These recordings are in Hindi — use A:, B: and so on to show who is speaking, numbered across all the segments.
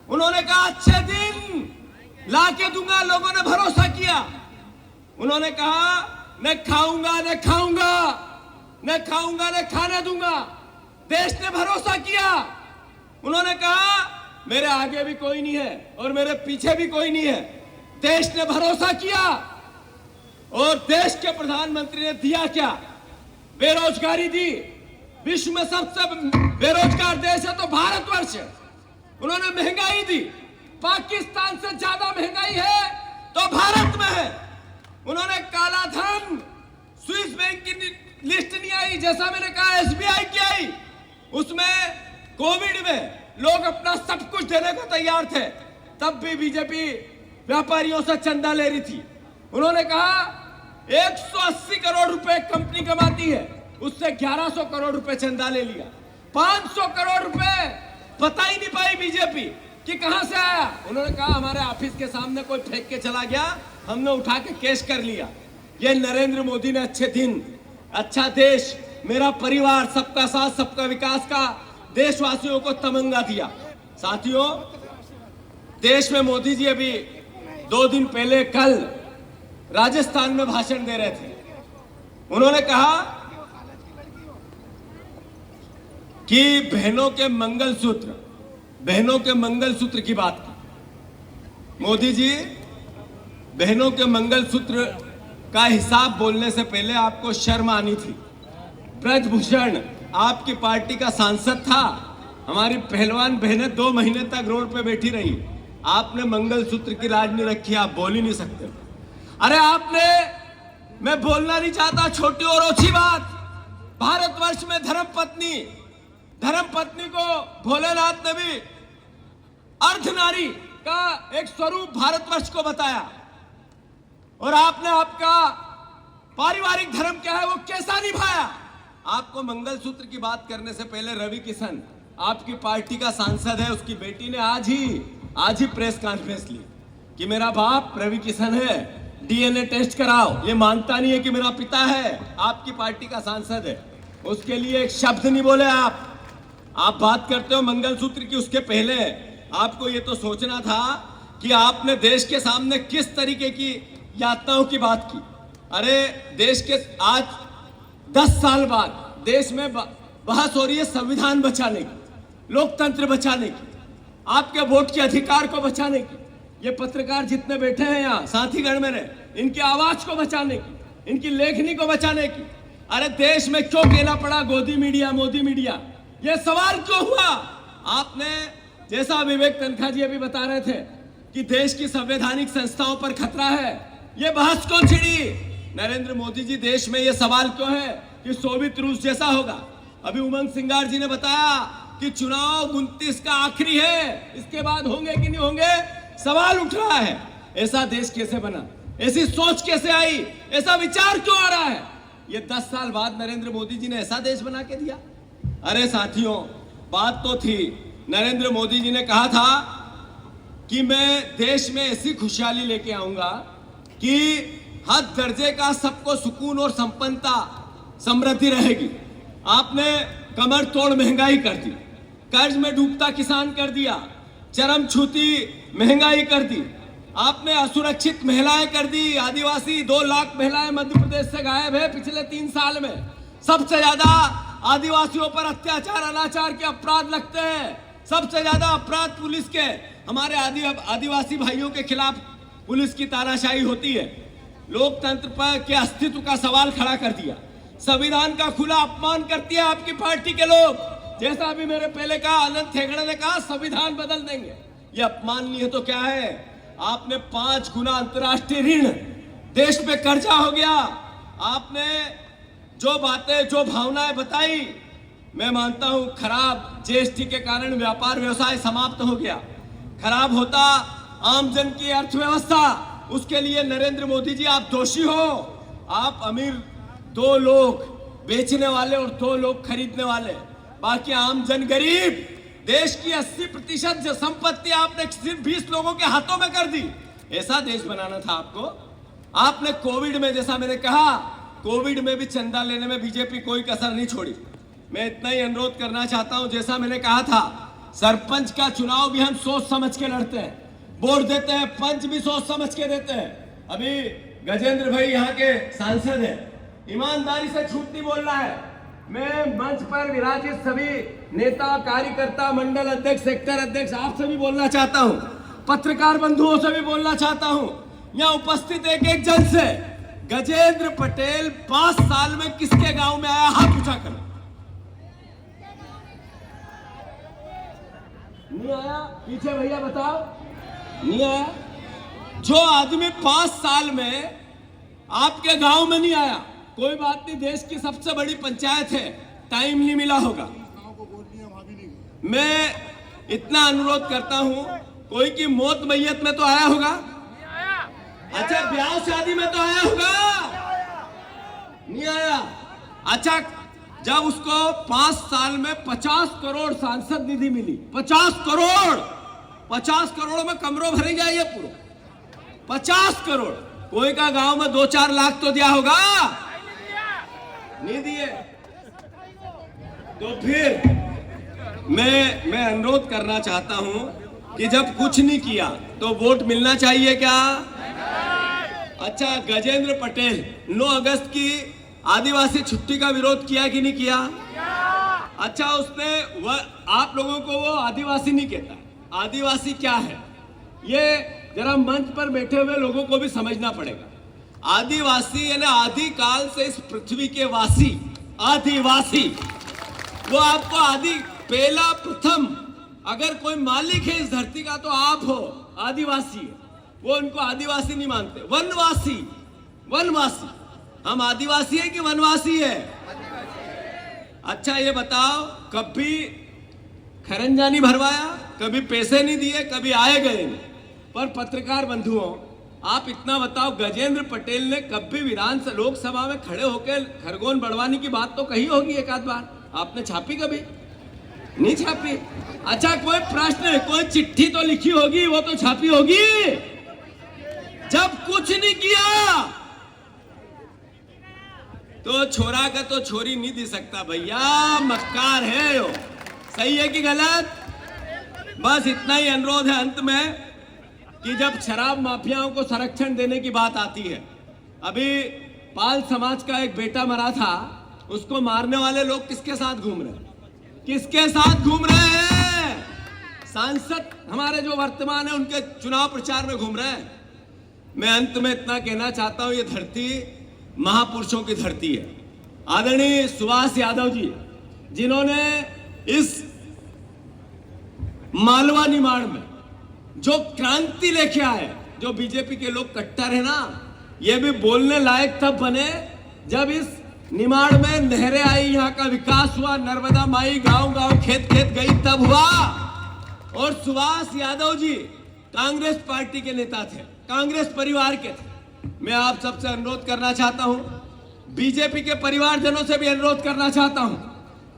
A: उन्होंने कहा अच्छे दिन लाके दूंगा, लोगों ने भरोसा किया। उन्होंने कहा न खाऊंगा न खाऊंगा, न खाऊंगा न खाने दूंगा। देश ने भरोसा किया। उन्होंने कहा मेरे आगे भी कोई नहीं है और मेरे पीछे भी कोई नहीं है। देश ने भरोसा किया और देश के प्रधानमंत्री ने दिया क्या? बेरोजगारी दी। विश्व में सबसे बेरोजगार देश है तो भारतवर्ष है। उन्होंने महंगाई दी, पाकिस्तान से ज्यादा महंगाई है तो भारत में है। उन्होंने काला धन, स्विस बैंक की लिस्ट नहीं आई, जैसा मैंने कहा एसबीआई की आई। उसमें कोविड में लोग अपना सब कुछ देने को तैयार थे, तब भी बीजेपी व्यापारियों से चंदा ले रही थी। उन्होंने कहा 180 करोड़ रुपए कंपनी कमाती है, उससे 1100 करोड़ रुपए चंदा ले लिया। 500 करोड़ रुपए पता ही नहीं पाई बीजेपी कि कहां से आया। उन्होंने कहा हमारे ऑफिस के सामने कोई फेंक के चला गया, हमने उठा के कैश कर लिया। ये नरेंद्र मोदी ने अच्छे दिन, अच्छा देश, मेरा परिवार, सबका साथ सबका विकास का देशवासियों को तमंगा दिया। साथियों, देश में मोदी जी अभी 2 दिन पहले कल राजस्थान में भाषण दे रहे थे। उन्होंने कहा कि बहनों के मंगलसूत्र की बात की। मोदी जी, बहनों के मंगलसूत्र का हिसाब बोलने से पहले आपको शर्म आनी थी। ब्रजभूषण आपकी पार्टी का सांसद था, हमारी पहलवान बहनें 2 महीने तक रोड पे बैठी रही। आपने मंगलसूत्र की लाज नहीं रखी, आप बोल ही नहीं सकते। अरे आपने, मैं बोलना नहीं चाहता, छोटी और ओछी बात, भारतवर्ष में धर्मपत्नी को भोलेनाथ ने भी अर्धनारी का एक स्वरूप भारतवर्ष को बताया। और आपने आपका पारिवारिक धर्म क्या है वो कैसा निभाया। आपको मंगलसूत्र की बात करने से पहले रवि किशन, आपकी पार्टी का सांसद है, उसकी बेटी ने आज ही प्रेस कॉन्फ्रेंस ली कि मेरा बाप रवि किशन है, डीएनए टेस्ट कराओ। ये मानता नहीं है कि मेरा पिता है, आपकी पार्टी का सांसद है। उसके लिए एक शब्द नहीं बोले आप बात करते हो मंगलसूत्र की। उसके पहले आपको ये तो सोचना था कि आपने देश के सामने किस तरीके की यातनाओं की बात की। अरे देश के आज 10 साल बाद देश में बहस हो रही है संविधान बचाने की, लोकतंत्र बचाने की, आपके वोट के अधिकार को बचाने की। ये पत्रकार जितने बैठे हैं यहाँ साथीगण मेरे, इनकी आवाज को बचाने की, इनकी लेखनी को बचाने की। अरे देश में क्यों कहना पड़ा गोदी मीडिया, मोदी मीडिया? ये सवाल क्यों हुआ? आपने, जैसा विवेक तनखा जी अभी बता रहे थे कि देश की संवैधानिक संस्थाओं पर खतरा है, ये बहस क्यों छिड़ी? नरेंद्र मोदी जी, देश में ये सवाल क्यों है कि सोवियत रूस जैसा होगा? अभी उमंग सिंगार जी ने बताया कि चुनाव 29 का आखिरी है, इसके बाद होंगे कि नहीं होंगे, सवाल उठ रहा है। ऐसा देश कैसे बना? ऐसी सोच कैसे आई? ऐसा विचार क्यों आ रहा है? ये 10 साल बाद नरेंद्र मोदी जी ने ऐसा देश बना के दिया। अरे साथियों, बात तो थी, नरेंद्र मोदी जी ने कहा था कि मैं देश में ऐसी खुशहाली लेके आऊंगा कि हर दर्जे का सबको सुकून और संपन्नता, समृद्धि रहेगी। आपने कमर तोड़ महंगाई कर दी, कर्ज में डूबता किसान कर दिया, चरम छूती महंगाई कर दी। आपने असुरक्षित महिलाएं कर दी। आदिवासी 2 लाख महिलाएं मध्य प्रदेश से गायब है पिछले 3 साल में। सबसे ज्यादा आदिवासियों पर अत्याचार, अनाचार के अपराध लगते हैं। सबसे ज्यादा अपराध पुलिस के, हमारे आदिवासी भाइयों के खिलाफ पुलिस की तानाशाही होती है। लोकतंत्र पर के अस्तित्व का सवाल खड़ा कर दिया। संविधान का खुला अपमान करती है आपकी पार्टी के लोग। जैसा अभी मेरे पहले कहा, आनंद ठेगड़े ने कहा संविधान बदल देंगे। ये अपमान नहीं है तो क्या है? आपने 5 गुना अंतर्राष्ट्रीय ऋण, देश पे कर्जा हो गया। आपने जो बातें, जो भावनाएं बताई, मैं मानता हूं खराब जीएसटी के कारण व्यापार व्यवसाय समाप्त हो गया। खराब होता आमजन की अर्थव्यवस्था, उसके लिए नरेंद्र मोदी जी आप दोषी हो। आप अमीर 2 लोग बेचने वाले और 2 लोग खरीदने वाले, बाकी आमजन गरीब। देश की 80% संपत्ति आपने सिर्फ 20 लोगों के हाथों में कर दी। ऐसा देश बनाना था आपको। आपने कोविड में, जैसा मैंने कहा, कोविड में भी चंदा लेने में बीजेपी कोई कसर नहीं छोड़ी। मैं इतना ही अनुरोध करना चाहता हूं, जैसा मैंने कहा था सरपंच का चुनाव भी हम सोच समझ के लड़ते हैं, वोट देते हैं, पंच भी सोच समझ के देते हैं। अभी गजेंद्र भाई यहाँ के सांसद हैं, ईमानदारी से झूठ नहीं बोलना है। मैं मंच पर विराजित सभी नेता, कार्यकर्ता, मंडल अध्यक्ष, सेक्टर अध्यक्ष, आपसे भी बोलना चाहता हूँ, पत्रकार बंधुओं से भी बोलना चाहता हूँ, यहाँ उपस्थित एक एक जन से, गजेंद्र पटेल 5 साल में किसके गांव में आया, हाथ ऊंचा करो। नहीं आया? पीछे भैया बताओ, नहीं आया? जो आदमी 5 साल में आपके गांव में नहीं आया, कोई बात नहीं, देश की सबसे बड़ी पंचायत है, टाइम नहीं मिला होगा। मैं इतना अनुरोध करता हूं, कोई की मौत मैयत में तो आया होगा, अच्छा ब्याह शादी में तो आया होगा, नहीं आया? अच्छा, जब उसको 5 साल में 50 करोड़ सांसद निधि मिली, 50 करोड़ में कमरों भरे जाइए पूरा, 50 करोड़, कोई का गांव में 2-4 लाख तो दिया होगा, नहीं दिए। तो फिर मैं अनुरोध करना चाहता हूं कि जब कुछ नहीं किया तो वोट मिलना चाहिए क्या? अच्छा, गजेंद्र पटेल 9 अगस्त की आदिवासी छुट्टी का विरोध किया कि नहीं किया? अच्छा, उसने आप लोगों को वो आदिवासी नहीं कहता, आदिवासी क्या है ये जरा मंच पर बैठे हुए लोगों को भी समझना पड़ेगा। आदिवासी यानी आदि काल से इस पृथ्वी के वासी, आदिवासी, वो आपको आदि, पहला प्रथम, अगर कोई मालिक है इस धरती का तो आप हो, आदिवासी है। वो उनको आदिवासी नहीं मानते, वनवासी, वनवासी। हम आदिवासी है कि वनवासी है? अच्छा ये बताओ, कभी खरंजा नहीं भरवाया, कभी पैसे नहीं दिए, कभी आए गए नहीं। पर पत्रकार बंधुओं, आप इतना बताओ, गजेंद्र पटेल ने कभी विधानसभा लोकसभा में खड़े होकर खरगोन बढ़वाने की बात तो कही होगी एक आध बार, आपने छापी कभी? नहीं छापी। अच्छा, कोई प्रश्न, कोई चिट्ठी तो लिखी होगी, वो तो छापी होगी। जब कुछ नहीं किया तो छोरा का तो छोरी नहीं दे सकता भैया, मक्कार है यो। सही है कि गलत? बस इतना ही अनुरोध है अंत में कि जब शराब माफियाओं को संरक्षण देने की बात आती है, अभी पाल समाज का एक बेटा मरा था, उसको मारने वाले लोग किसके साथ घूम रहे हैं? किसके साथ घूम रहे हैं? सांसद हमारे जो वर्तमान है उनके चुनाव प्रचार में घूम रहे हैं। मैं अंत में इतना कहना चाहता हूं, ये धरती महापुरुषों की धरती है। आदरणीय सुभाष यादव जी, जिन्होंने इस मालवा निमाड़ में जो क्रांति लेके आए, जो बीजेपी के लोग कट्टर है ना, ये भी बोलने लायक तब बने जब इस निमाड़ में नहरें आई, यहाँ का विकास हुआ, नर्मदा माई गांव गांव खेत खेत गई, तब हुआ। और सुभाष यादव जी कांग्रेस पार्टी के नेता थे, कांग्रेस परिवार के थे। मैं आप सबसे अनुरोध करना चाहता हूं, बीजेपी के परिवारजनों से भी अनुरोध करना चाहता हूं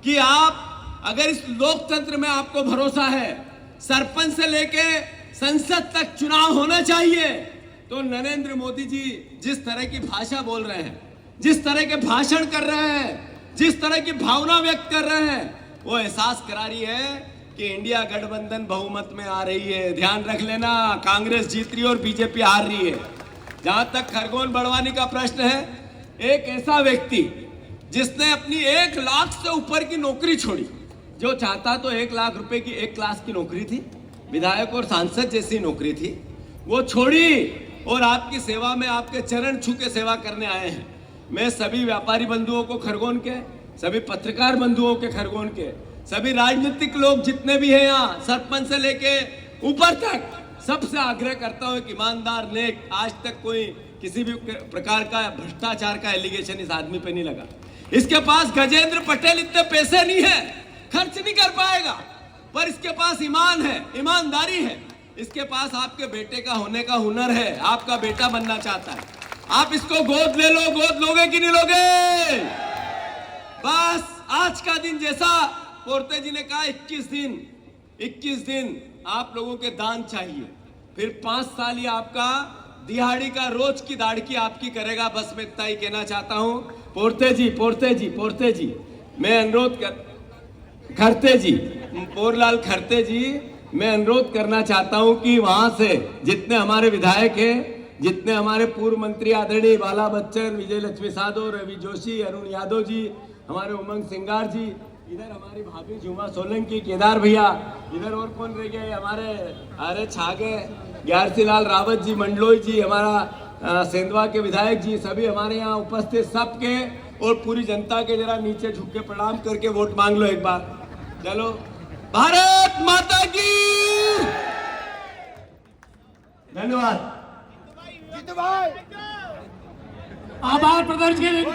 A: कि आप, अगर इस लोकतंत्र में आपको भरोसा है, सरपंच से लेके संसद तक चुनाव होना चाहिए, तो नरेंद्र मोदी जी जिस तरह की भाषा बोल रहे हैं, जिस तरह के भाषण कर रहे हैं, जिस तरह की भावना व्यक्त कर रहे हैं, वो एहसास करा रही है कि इंडिया गठबंधन बहुमत में आ रही है। ध्यान रख लेना, कांग्रेस जीत रही है और बीजेपी हार रही है। जहां तक खरगोन बढ़वाने का प्रश्न है, एक ऐसा व्यक्ति जिसने अपनी 1 लाख से ऊपर की नौकरी छोड़ी, जो चाहता तो 1 लाख रुपए की 1 क्लास की नौकरी थी, विधायक और सांसद जैसी नौकरी थी, वो छोड़ी और आपकी सेवा में, आपके चरण छू के सेवा करने आए हैं। मैं सभी व्यापारी बंधुओं को खरगोन के, सभी पत्रकार बंधुओं के खरगोन के, सभी राजनीतिक लोग जितने भी हैं यहाँ, सरपंच से लेके ऊपर तक, सबसे आग्रह करता हूं कि ईमानदार, नेक, आज तक कोई किसी भी प्रकार का भ्रष्टाचार का एलिगेशन इस आदमी पे नहीं लगा। इसके पास गजेंद्र पटेल इतने पैसे नहीं है, खर्च नहीं कर पाएगा, पर इसके पास ईमान है, ईमानदारी है। इसके पास आपके बेटे का होने का हुनर है, आपका बेटा बनना चाहता है। आप इसको गोद ले लो, गोद लोगे कि नहीं लोगे? बस आज का दिन, जैसा पोर्ते जी ने कहा, 21 दिन आप लोगों के दान चाहिए, फिर 5 साल ये आपका दिहाड़ी का रोज की दाड़की आपकी करेगा। बस मैं इतना ही कहना चाहता हूं। पोर्ते जी, मैं अनुरोध करते जी, पोरलाल खरते जी, मैं अनुरोध करना चाहता हूं कि वहां से जितने हमारे विधायक हैं, जितने हमारे पूर्व मंत्री आदरणीय बाला बच्चन, विजय लक्ष्मी साधो, रवि जोशी, अरुण यादव जी, हमारे उमंग सिंगार जी, इधर हमारी भाभी झूमा सोलंकी, केदार भैया, इधर और कौन रह गए हमारे, अरे छागे ग्यारसी लाल रावत जी, मंडलोई जी, हमारा सेंधवा के विधायक जी, सभी हमारे यहाँ उपस्थित सबके और पूरी जनता के जरा नीचे झुक के प्रणाम करके वोट मांग लो एक बार। चलो, भारत माता की धन्यवाद।
B: आभार प्रदर्शन